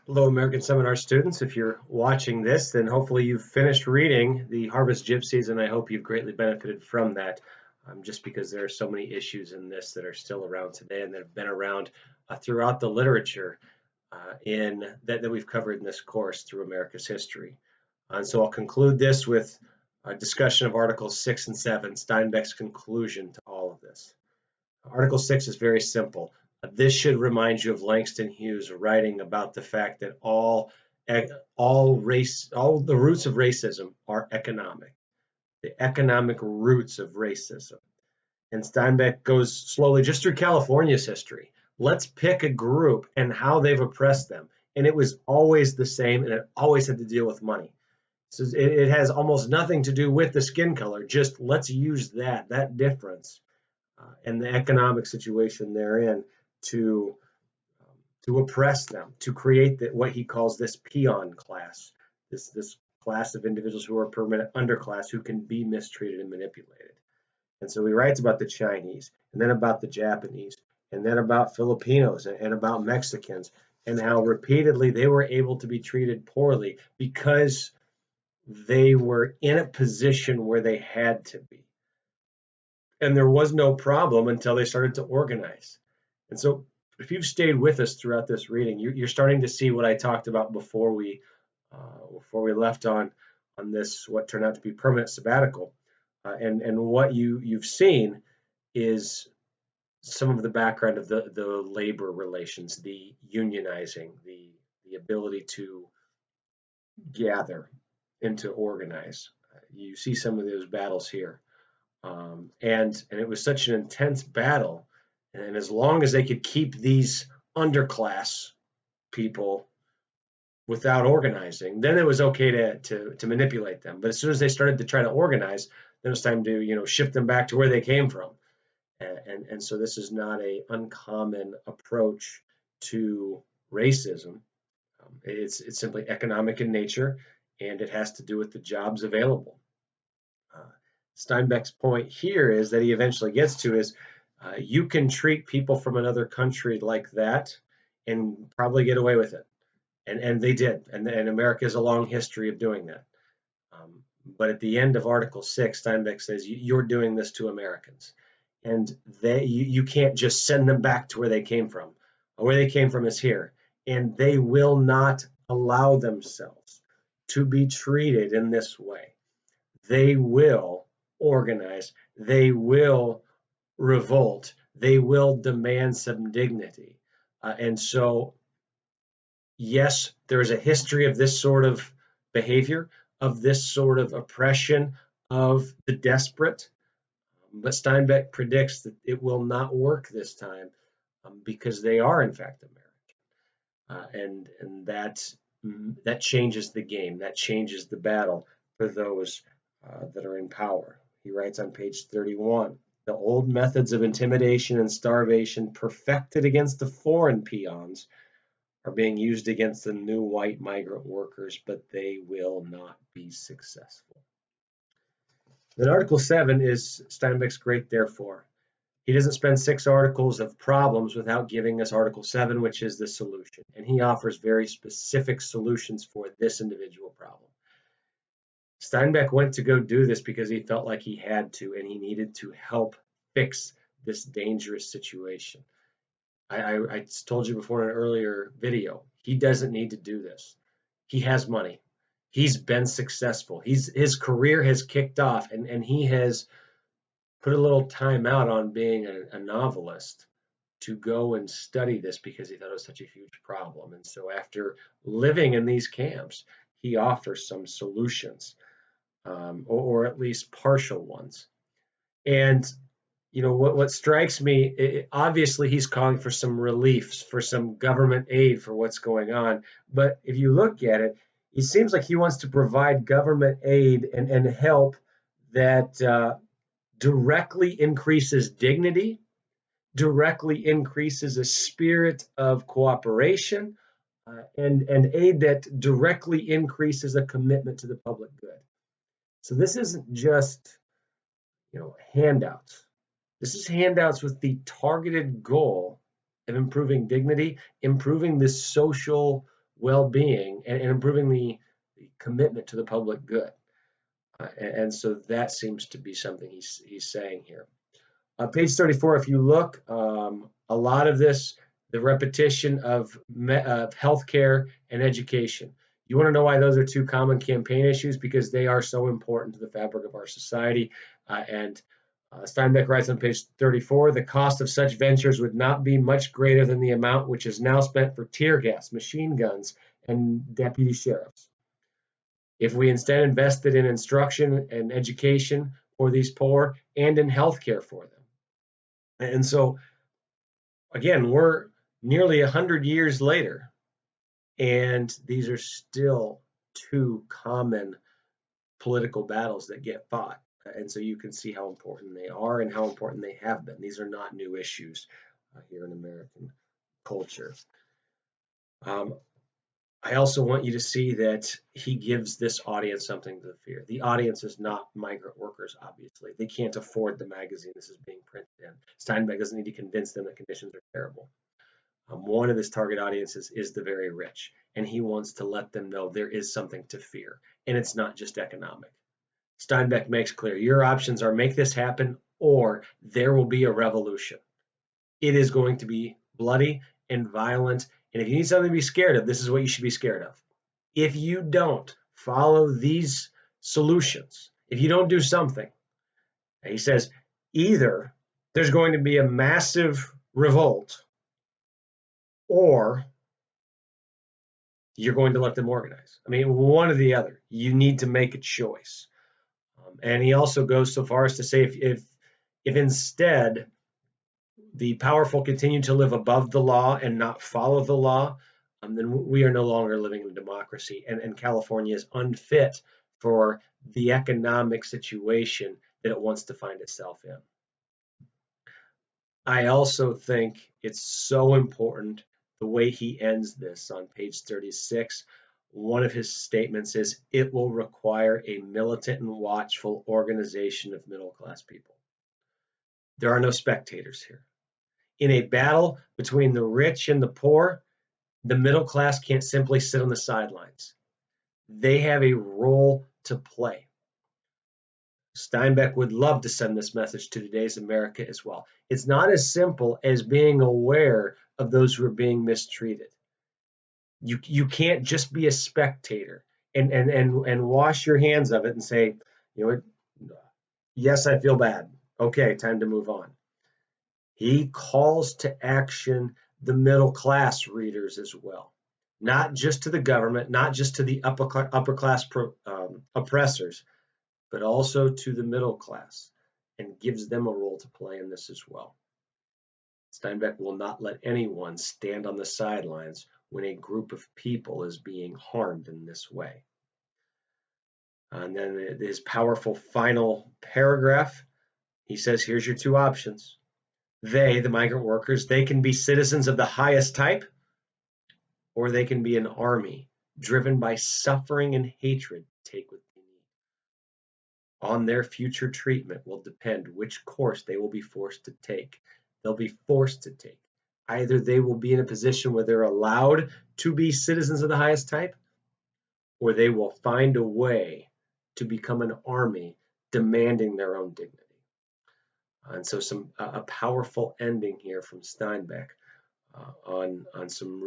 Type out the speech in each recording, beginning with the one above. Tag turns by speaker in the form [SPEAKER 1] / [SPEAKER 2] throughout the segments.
[SPEAKER 1] Hello, American Seminar students. If you're watching this, then hopefully you've finished reading the Harvest Gypsies, and I hope you've greatly benefited from that, just because there are so many issues in this that are still around today and that have been around throughout the literature that we've covered in this course through America's history. And so I'll conclude this with a discussion of Articles 6 and 7, Steinbeck's conclusion to all of this. Article 6 is very simple. This should remind you of Langston Hughes writing about the fact that all the roots of racism are economic, the economic roots of racism. And Steinbeck goes slowly just through California's history. Let's pick a group and how they've oppressed them. And it was always the same, and it always had to deal with money. So it has almost nothing to do with the skin color. Just let's use that difference and the economic situation they're in to oppress them, to create what he calls this peon class, this class of individuals who are permanent underclass who can be mistreated and manipulated. And so he writes about the Chinese, and then about the Japanese, and then about Filipinos and about Mexicans, and how repeatedly they were able to be treated poorly because they were in a position where they had to be. And there was no problem until they started to organize. And so if you've stayed with us throughout this reading, you're starting to see what I talked about before we left on this what turned out to be permanent sabbatical, and what you've seen is some of the background of the labor relations, the unionizing, the ability to gather and to organize. You see some of those battles here, and it was such an intense battle. And as long as they could keep these underclass people without organizing, then it was okay to manipulate them. But as soon as they started to try to organize, then it was time to shift them back to where they came from. And so this is not an uncommon approach to racism. It's simply economic in nature, and it has to do with the jobs available. Steinbeck's point here is that he eventually gets to is you can treat people from another country like that and probably get away with it. And they did. And America has a long history of doing that. But at the end of Article 6, Steinbeck says you're doing this to Americans. And you can't just send them back to where they came from. Where they came from is here. And they will not allow themselves to be treated in this way. They will organize. They will revolt. They will demand some dignity. And so, yes, there is a history of this sort of behavior, of this sort of oppression of the desperate. But Steinbeck predicts that it will not work this time because they are, in fact, American. And that changes the game. That changes the battle for those that are in power. He writes on page 31, the old methods of intimidation and starvation perfected against the foreign peons are being used against the new white migrant workers, but they will not be successful. Then Article 7 is Steinbeck's great therefore. He doesn't spend 6 articles of problems without giving us Article 7, which is the solution. And he offers very specific solutions for this individual problem. Steinbeck went to go do this because he felt like he had to, and he needed to help fix this dangerous situation. I told you before in an earlier video, he doesn't need to do this. He has money. He's been successful. His career has kicked off, and he has put a little time out on being a novelist to go and study this because he thought it was such a huge problem. And so after living in these camps, he offers some solutions, or at least partial ones. And what strikes me, obviously he's calling for some relief, for some government aid for what's going on. But if you look at it, it seems like he wants to provide government aid and help that directly increases dignity, directly increases a spirit of cooperation, and aid that directly increases a commitment to the public good. So this isn't just handouts. This is handouts with the targeted goal of improving dignity, improving the social well-being and improving the commitment to the public good. And so that seems to be something he's saying here. Page 34, if you look, a lot of this, the repetition of healthcare and education. You want to know why those are two common campaign issues? Because they are so important to the fabric of our society. And Steinbeck writes on page 34, the cost of such ventures would not be much greater than the amount which is now spent for tear gas, machine guns, and deputy sheriffs. If we instead invested in instruction and education for these poor and in healthcare for them. And so, again, we're nearly 100 years later, and these are still two common political battles that get fought. And so you can see how important they are and how important they have been. These are not new issues here in American culture. I also want you to see that he gives this audience something to fear. The audience is not migrant workers, obviously. They can't afford the magazine this is being printed in. Steinbeck doesn't need to convince them that conditions are terrible. One of his target audiences is the very rich, and he wants to let them know there is something to fear, and it's not just economic. Steinbeck makes clear your options are make this happen or there will be a revolution. It is going to be bloody and violent. And if you need something to be scared of, this is what you should be scared of. If you don't follow these solutions, if you don't do something, he says, either there's going to be a massive revolt or you're going to let them organize. I mean, one or the other. You need to make a choice. And he also goes so far as to say if instead the powerful continue to live above the law and not follow the law, then we are no longer living in a democracy. And California is unfit for the economic situation that it wants to find itself in. I also think it's so important the way he ends this on page 36. One of his statements is, it will require a militant and watchful organization of middle-class people. There are no spectators here. In a battle between the rich and the poor, the middle class can't simply sit on the sidelines. They have a role to play. Steinbeck would love to send this message to today's America as well. It's not as simple as being aware of those who are being mistreated. You can't just be a spectator and wash your hands of it and say, you know what, yes, I feel bad. Okay, time to move on. He calls to action the middle class readers as well, not just to the government, not just to the upper class oppressors, but also to the middle class, and gives them a role to play in this as well. Steinbeck will not let anyone stand on the sidelines when a group of people is being harmed in this way. And then his powerful final paragraph, he says, here's your two options. They, the migrant workers, they can be citizens of the highest type, or they can be an army driven by suffering and hatred to take what they need. On their future treatment will depend which course they will be forced to take. They'll be forced to take. Either they will be in a position where they're allowed to be citizens of the highest type, or they will find a way to become an army demanding their own dignity. And so a powerful ending here from Steinbeck on some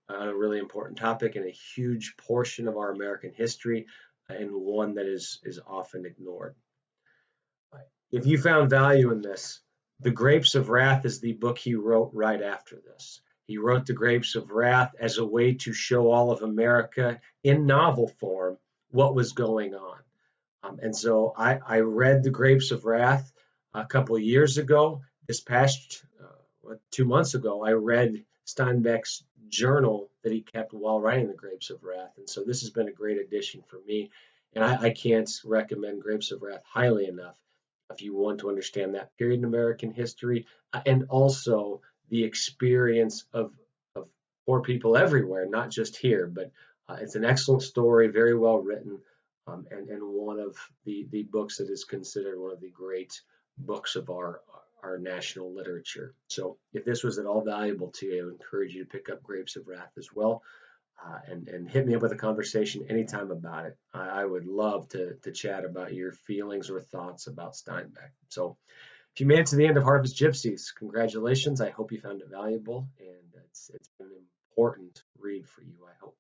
[SPEAKER 1] a really important topic and a huge portion of our American history, and one that is often ignored. If you found value in this, The Grapes of Wrath is the book he wrote right after this. He wrote The Grapes of Wrath as a way to show all of America in novel form what was going on. And so I read The Grapes of Wrath a couple of years ago. This past 2 months ago, I read Steinbeck's journal that he kept while writing The Grapes of Wrath. And so this has been a great addition for me. And I can't recommend Grapes of Wrath highly enough if you want to understand that period in American history and also the experience of poor people everywhere, not just here. But it's an excellent story, very well written. And one of the books that is considered one of the great books of our national literature. So if this was at all valuable to you, I would encourage you to pick up Grapes of Wrath as well. and hit me up with a conversation anytime about it. I would love to chat about your feelings or thoughts about Steinbeck. So if you made it to the end of Harvest Gypsies, congratulations. I hope you found it valuable, and it's been an important read for you, I hope.